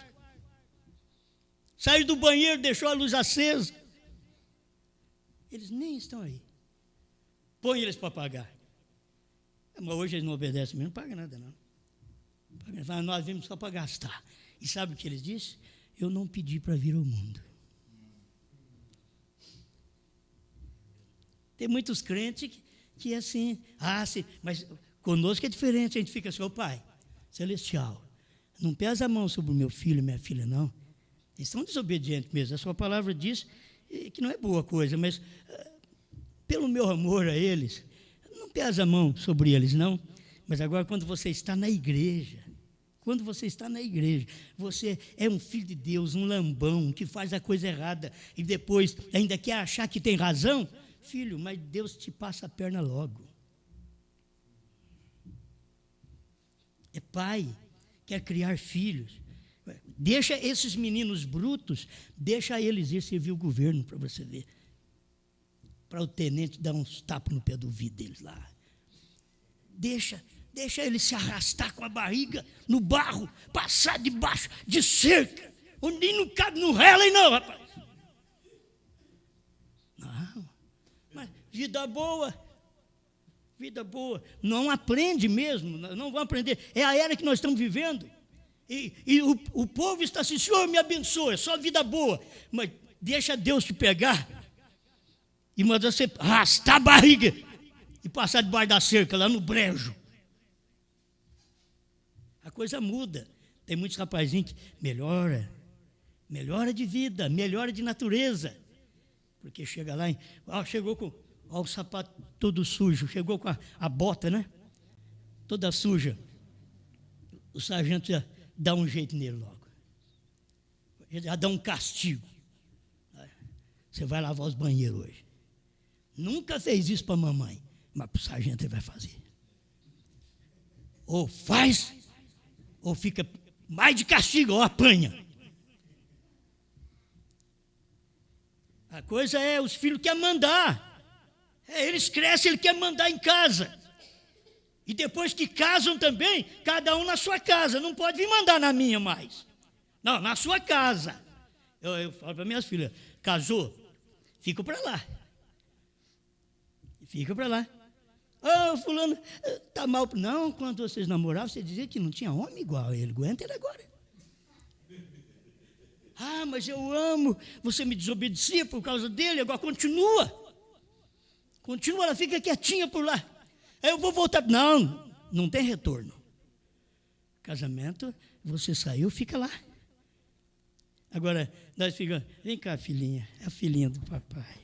[SPEAKER 2] Saiu do banheiro, deixou a luz acesa. Eles nem estão aí. Põe eles para pagar. Mas hoje eles não obedecem mesmo, não pagam nada não. Nós vimos só para gastar. E sabe o que eles dizem? Eu não pedi para vir ao mundo. Tem muitos crentes que é assim, sim, mas conosco é diferente, a gente fica assim, ô Pai Celestial, não pesa a mão sobre o meu filho e minha filha, não. Eles são desobedientes mesmo, a sua palavra diz que não é boa coisa, mas pelo meu amor a eles, não pesa a mão sobre eles, não. Mas agora quando você está na igreja, você é um filho de Deus, um lambão, que faz a coisa errada e depois ainda quer achar que tem razão, filho, mas Deus te passa a perna logo. É pai, quer criar filhos. Deixa esses meninos brutos, deixa eles ir servir o governo para você ver. Para o tenente dar uns tapas no pé do ouvido deles lá. Deixa eles se arrastar com a barriga no barro, passar debaixo de cerca, onde não cabe, não rela aí não, rapaz. Não. Mas vida boa. Vida boa. Não aprende mesmo, não vão aprender. É a era que nós estamos vivendo. E o povo está assim, Senhor, me abençoa, é só vida boa. Mas deixa Deus te pegar e mandar você arrastar a barriga e passar debaixo da cerca, lá no brejo. A coisa muda. Tem muitos rapazinhos que melhora de vida, melhora de natureza. Porque chega lá, chegou com o sapato todo sujo, chegou com a bota, né? Toda suja. O sargento já dá um jeito nele logo. Já dá um castigo. Você vai lavar os banheiros hoje. Nunca fez isso para a mamãe, mas para o sargento ele vai fazer. Ou faz, ou fica mais de castigo, ou apanha. A coisa é, os filhos querem mandar. Eles crescem, ele quer mandar em casa. E depois que casam também, cada um na sua casa. Não pode vir mandar na minha mais. Não, na sua casa. Eu falo para minhas filhas, casou, fica para lá. Fica para lá. Fulano, está mal. Não, quando vocês namoravam, você dizia que não tinha homem igual a ele. Aguenta ele agora. Mas eu amo. Você me desobedecia por causa dele, agora continua. Continua, ela fica quietinha por lá. Aí eu vou voltar. Não tem retorno. Casamento, você saiu, fica lá. Agora, nós ficamos, vem cá, filhinha. É a filhinha do papai.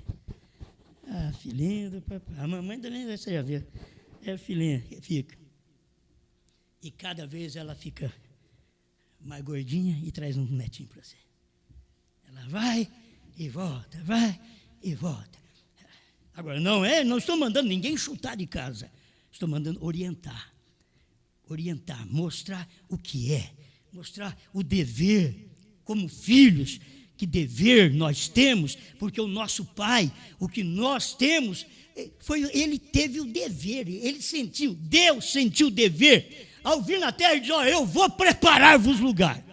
[SPEAKER 2] A filhinha do papai. A mamãe também, você já viu. É a filhinha, fica. E cada vez ela fica mais gordinha e traz um netinho para você. Ela vai e volta, vai e volta. Agora, não estou mandando ninguém chutar de casa. Estou mandando orientar, mostrar o que é, mostrar o dever, como filhos, que dever nós temos, porque o nosso pai, o que nós temos, ele teve o dever, ele sentiu, Deus sentiu o dever, ao vir na terra e dizer, eu vou preparar-vos lugar.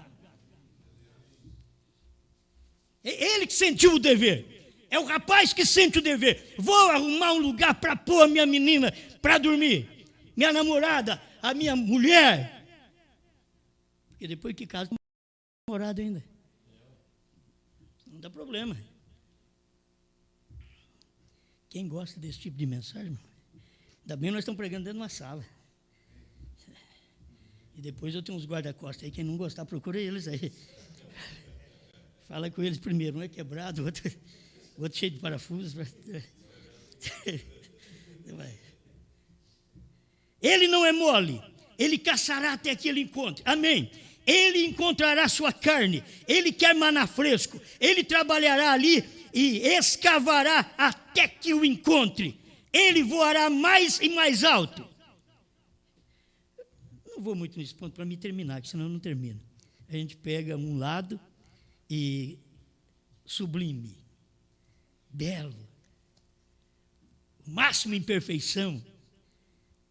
[SPEAKER 2] Ele que sentiu o dever. É o rapaz que sente o dever. Vou arrumar um lugar para pôr a minha menina para dormir. Minha namorada, a minha mulher. Porque depois que casa, namorado ainda. Não dá problema. Quem gosta desse tipo de mensagem, ainda bem nós estamos pregando dentro de uma sala. E depois eu tenho uns guarda-costas aí, quem não gostar, procura eles aí. Fala com eles primeiro, um é quebrado, outro cheio de parafusos. Ele não é mole, ele caçará até que ele encontre. Amém. Ele encontrará sua carne, ele quer maná fresco, ele trabalhará ali e escavará até que o encontre. Ele voará mais e mais alto. Não vou muito nesse ponto para me terminar, que senão eu não termino. A gente pega um lado e sublime, belo, o máximo em perfeição.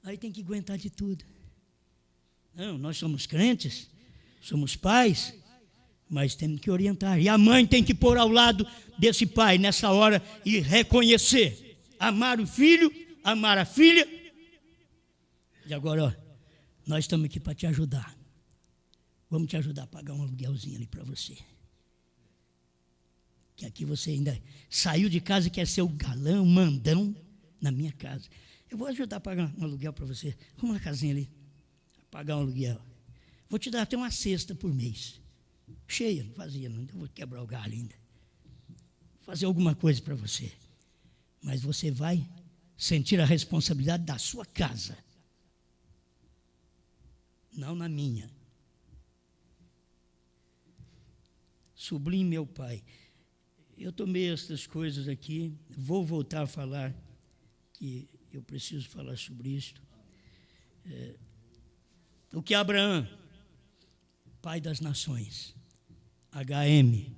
[SPEAKER 2] Aí tem que aguentar de tudo. Não, nós somos crentes, somos pais, mas temos que orientar. E a mãe tem que pôr ao lado desse pai nessa hora e reconhecer, amar o filho, amar a filha. E agora, nós estamos aqui para te ajudar. Vamos te ajudar a pagar um aluguelzinho ali para você. Que aqui você ainda saiu de casa e quer ser o galã, o mandão na minha casa. Eu vou ajudar a pagar um aluguel para você. Vamos na casinha ali, pagar um aluguel. Vou te dar até uma cesta por mês. Cheia, não fazia, não. Eu vou quebrar o galho ainda. Vou fazer alguma coisa para você. Mas você vai sentir a responsabilidade da sua casa. Não na minha. Sublime meu pai. Eu tomei essas coisas aqui, vou voltar a falar, que eu preciso falar sobre isso. O que Abraão, pai das nações, HM,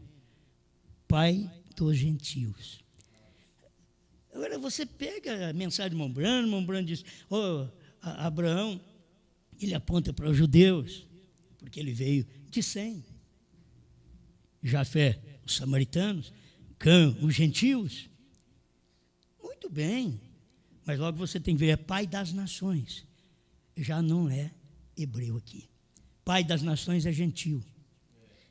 [SPEAKER 2] pai dos gentios. Agora você pega a mensagem de Mombrano diz, Abraão, ele aponta para os judeus, porque ele veio de Sem. Jafé, os samaritanos, Cã, os gentios. Muito bem, mas logo você tem que ver, é pai das nações. Já não é hebreu aqui. Pai das nações é gentil.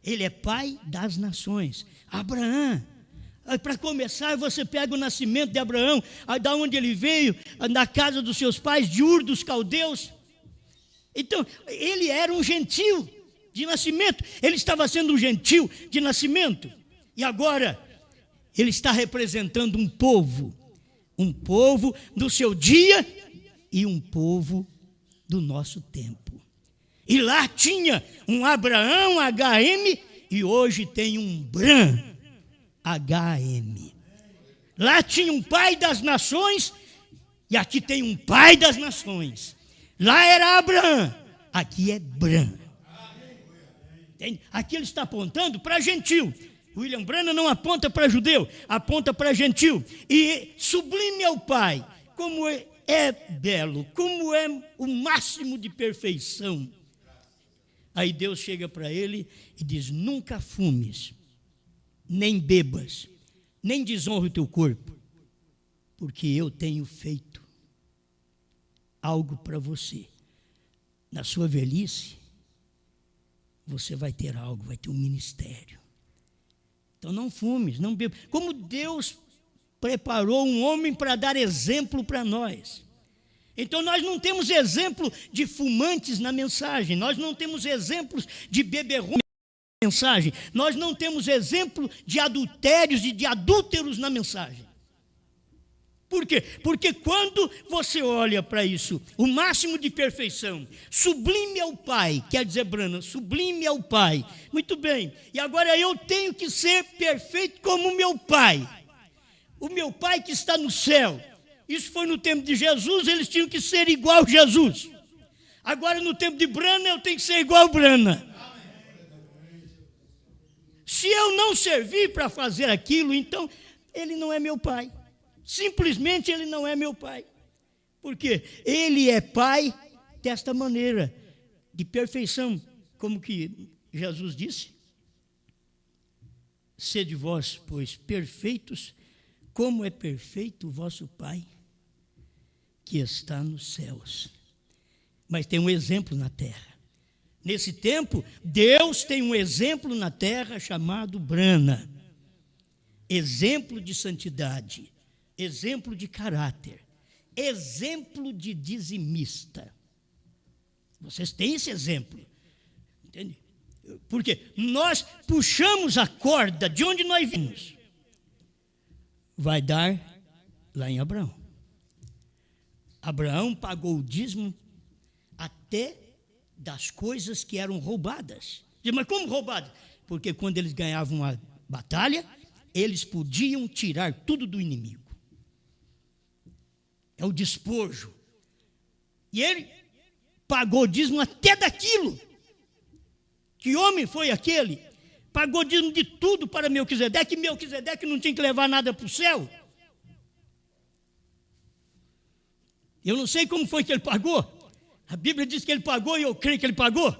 [SPEAKER 2] Ele é pai das nações. Abraão. Para começar, você pega o nascimento de Abraão, da onde ele veio, na casa dos seus pais, de Ur dos Caldeus. Então, ele era um gentil de nascimento. Ele estava sendo um gentil de nascimento. E agora, ele está representando um povo do seu dia e um povo do nosso tempo. E lá tinha um Abraão, HM, e hoje tem um Bran, HM. Lá tinha um pai das nações, e aqui tem um pai das nações. Lá era Abraão, aqui é Bran. Entende? Aqui ele está apontando para gentil. William Branham não aponta para judeu, aponta para gentil. E sublime é o pai, como é belo, como é o máximo de perfeição. Aí Deus chega para ele e diz: nunca fumes, nem bebas, nem desonre o teu corpo, porque eu tenho feito algo para você. Na sua velhice, você vai ter algo, vai ter um ministério. Então não fumes, não bebas. Como Deus preparou um homem para dar exemplo para nós. Então nós não temos exemplo de fumantes na mensagem, nós não temos exemplos de beberrões na mensagem, nós não temos exemplo de adultérios e de adúlteros na mensagem. Por quê? Porque quando você olha para isso, o máximo de perfeição, sublime é o Pai, quer dizer, Branham, sublime é o Pai. Muito bem, e agora eu tenho que ser perfeito como o meu Pai que está no céu. Isso foi no tempo de Jesus, eles tinham que ser igual a Jesus. Agora no tempo de Branham, eu tenho que ser igual a Branham. Se eu não servir para fazer aquilo, então ele não é meu pai. Simplesmente ele não é meu pai. Porque ele é pai desta maneira, de perfeição. Como que Jesus disse? Sede vós, pois, perfeitos, como é perfeito o vosso Pai, que está nos céus. Mas tem um exemplo na terra. Nesse tempo, Deus tem um exemplo na terra chamado Branham. Exemplo de santidade, exemplo de caráter, exemplo de dizimista. Vocês têm esse exemplo, entende? Porque nós puxamos a corda de onde nós vimos. Vai dar lá em Abraão. Abraão pagou o dízimo até das coisas que eram roubadas. Mas como roubadas? Porque quando eles ganhavam uma batalha, eles podiam tirar tudo do inimigo. É o despojo. E ele pagou dízimo até daquilo. Que homem foi aquele? Pagou dízimo de tudo para Melquisedeque, e Melquisedeque não tinha que levar nada para o céu. Eu não sei como foi que ele pagou. A Bíblia diz que ele pagou e eu creio que ele pagou.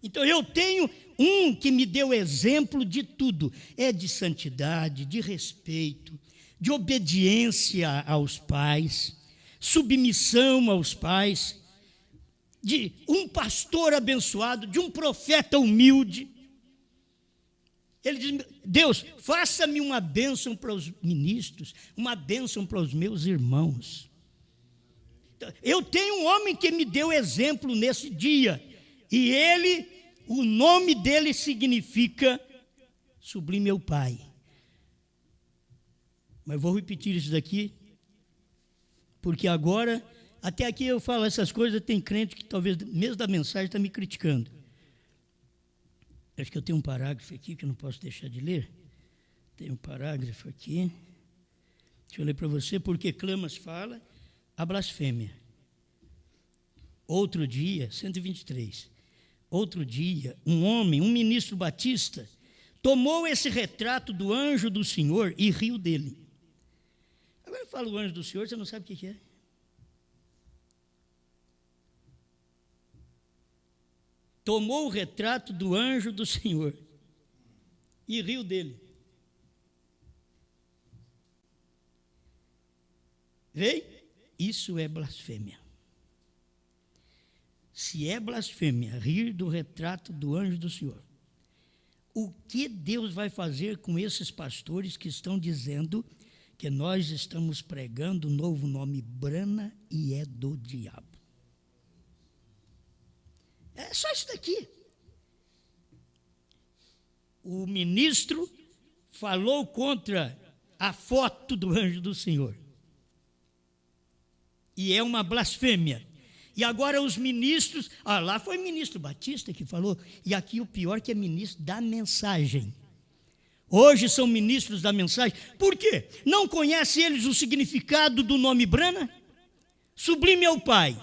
[SPEAKER 2] Então eu tenho um que me deu exemplo de tudo. É de santidade, de respeito, de obediência aos pais, submissão aos pais, de um pastor abençoado, de um profeta humilde. Ele diz: Deus, faça-me uma bênção para os ministros, uma bênção para os meus irmãos. Eu tenho um homem que me deu exemplo nesse dia, e ele, o nome dele significa sublime é o Pai. Mas vou repetir isso daqui, porque agora, até aqui eu falo essas coisas, tem crente que talvez, mesmo da mensagem, está me criticando. Acho que eu tenho um parágrafo aqui que eu não posso deixar de ler. Tem um parágrafo aqui. Deixa eu ler para você, porque Clamas fala a blasfêmia. Outro dia, 123, outro dia, um homem, um ministro batista, tomou esse retrato do anjo do Senhor e riu dele. Agora eu falo o anjo do Senhor, você não sabe o que é? Tomou o retrato do anjo do Senhor e riu dele. Veio? Isso é blasfêmia. Se é blasfêmia rir do retrato do anjo do Senhor, o que Deus vai fazer com esses pastores que estão dizendo que nós estamos pregando o novo nome Brana e é do diabo? É só isso daqui. O ministro falou contra a foto do anjo do Senhor. E é uma blasfêmia. E agora os ministros, lá foi ministro Batista que falou, e aqui o pior que é ministro da mensagem. Hoje são ministros da mensagem. Por quê? Não conhecem eles o significado do nome Brana? Sublime é o Pai.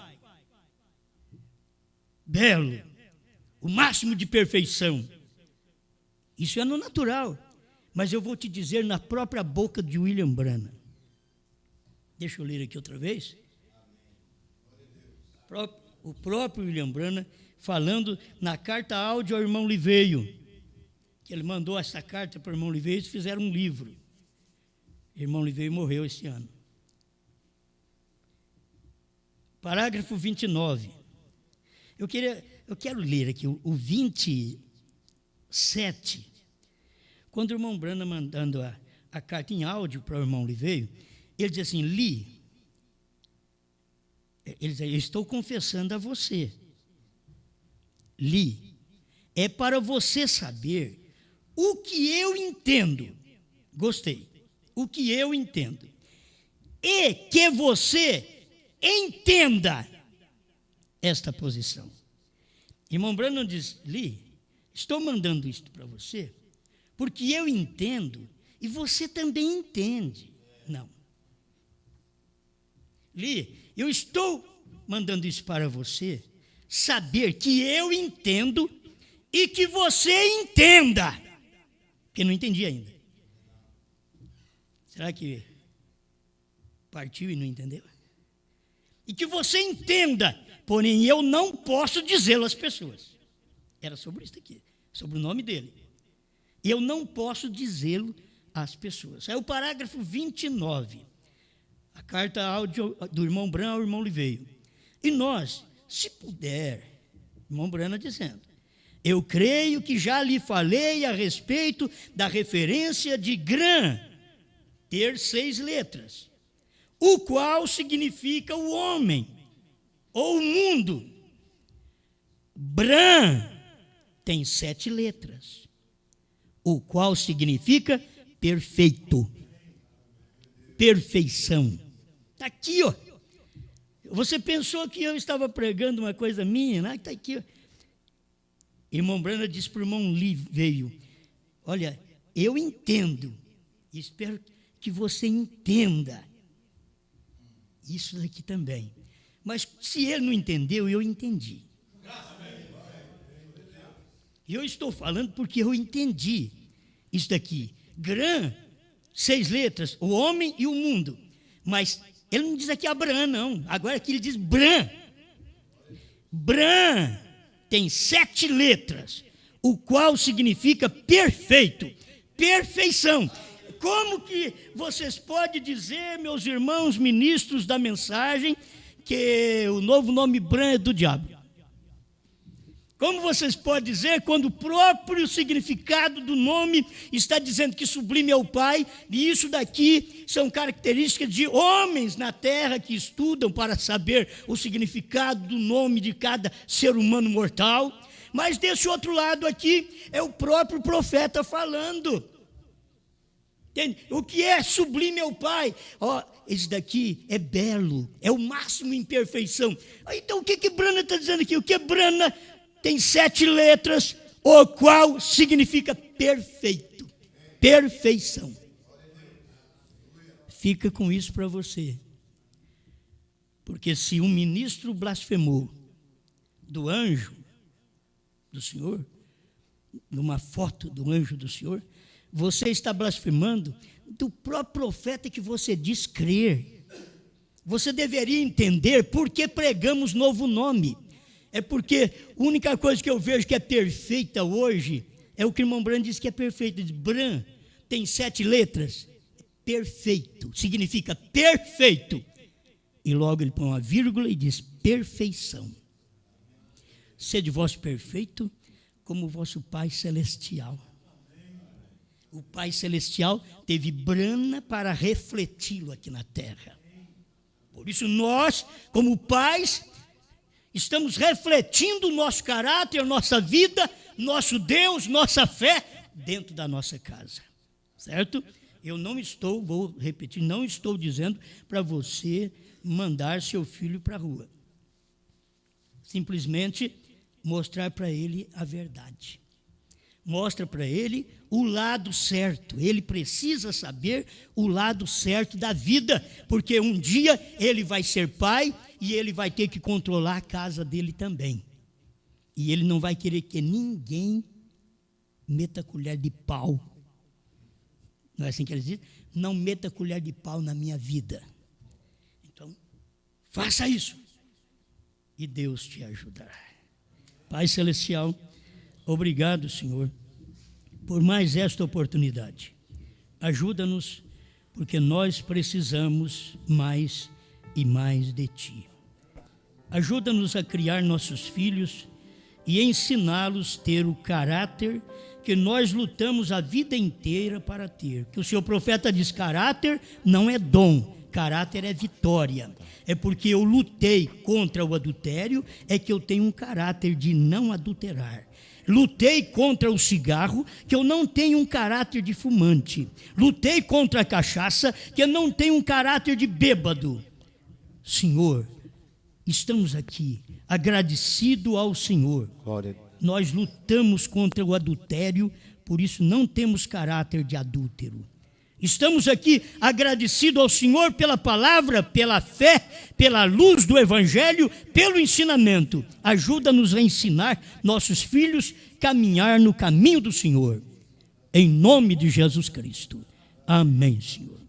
[SPEAKER 2] Belo. O máximo de perfeição. Isso é no natural. Mas eu vou te dizer na própria boca de William Brana. Deixa eu ler aqui outra vez. O próprio William Brana falando na carta áudio ao irmão Liveio, que ele mandou essa carta para o irmão Liveio, eles fizeram um livro. O irmão Liveio morreu esse ano. Parágrafo 29. Eu quero ler aqui o 27. Quando o irmão Brana mandando a carta em áudio para o irmão Liveio, ele diz assim: Li, ele diz, eu estou confessando a você. Li, é para você saber o que eu entendo. Gostei. O que eu entendo. E que você entenda esta posição. Irmão Branham diz: Li, estou mandando isto para você, porque eu entendo e você também entende. Não. Li, eu estou mandando isso para você, saber que eu entendo e que você entenda. Porque não entendi ainda. Será que partiu e não entendeu? E que você entenda, porém eu não posso dizê-lo às pessoas. Era sobre isso aqui, sobre o nome dele. Eu não posso dizê-lo às pessoas. Aí o parágrafo 29, a carta áudio do irmão Branham ao irmão Liveio. E nós, se puder, irmão Branham dizendo, eu creio que já lhe falei a respeito da referência de Gran, ter 6 letras, o qual significa o homem, ou o mundo. Bran tem 7 letras, o qual significa perfeito, perfeição. Está aqui, ó. Você pensou que eu estava pregando uma coisa minha, né? Está aqui, ó. Irmão Branham disse para o irmão Liveio: olha, eu entendo, e espero que você entenda isso daqui também. Mas se ele não entendeu, eu entendi. E eu estou falando porque eu entendi isso daqui. Gran, 6 letras, o homem e o mundo. Mas ele não diz aqui Abraão, não. Agora aqui ele diz Bran. Bran tem 7 letras, o qual significa perfeito, perfeição. Como que vocês podem dizer, meus irmãos ministros da mensagem, que o novo nome Bran é do diabo? Como vocês podem dizer quando o próprio significado do nome está dizendo que sublime é o Pai, e isso daqui são características de homens na terra que estudam para saber o significado do nome de cada ser humano mortal, mas desse outro lado aqui é o próprio profeta falando. Entende? O que é sublime é o Pai. Esse daqui é belo, é o máximo em perfeição. Então o que Brana está dizendo aqui? O que Brana tem 7 letras, o qual significa perfeito, perfeição. Fica com isso para você. Porque se um ministro blasfemou do anjo do Senhor, numa foto do anjo do Senhor, você está blasfemando do próprio profeta que você diz crer. Você deveria entender por que pregamos novo nome. É porque a única coisa que eu vejo que é perfeita hoje é o que o irmão Bran diz que é perfeito. Diz, Bran tem 7 letras. Perfeito, significa perfeito. E logo ele põe uma vírgula e diz: perfeição. Sede vós perfeito, como o vosso Pai Celestial. O Pai Celestial teve brana para refleti-lo aqui na terra. Por isso nós, como pais, estamos refletindo o nosso caráter, nossa vida, nosso Deus, nossa fé dentro da nossa casa. Certo? Eu não estou, vou repetir, não estou dizendo para você mandar seu filho para a rua. Simplesmente mostrar para ele a verdade. Mostra para ele o lado certo. Ele precisa saber o lado certo da vida, porque um dia ele vai ser pai e ele vai ter que controlar a casa dele também. E ele não vai querer que ninguém meta colher de pau. Não é assim que eles dizem? Não meta colher de pau na minha vida. Então, faça isso. E Deus te ajudará. Pai Celestial, obrigado, Senhor, por mais esta oportunidade. Ajuda-nos, porque nós precisamos mais e mais de Ti. Ajuda-nos a criar nossos filhos e ensiná-los a ter o caráter que nós lutamos a vida inteira para ter. Que o seu profeta diz: caráter não é dom, caráter é vitória. É porque eu lutei contra o adultério, é que eu tenho um caráter de não adulterar. Lutei contra o cigarro, que eu não tenho um caráter de fumante. Lutei contra a cachaça, que eu não tenho um caráter de bêbado. Senhor, estamos aqui agradecido ao Senhor.
[SPEAKER 4] Glória.
[SPEAKER 2] Nós lutamos contra o adultério, por isso não temos caráter de adúltero. Estamos aqui agradecidos ao Senhor pela palavra, pela fé, pela luz do Evangelho, pelo ensinamento. Ajuda-nos a ensinar nossos filhos a caminhar no caminho do Senhor. Em nome de Jesus Cristo. Amém, Senhor.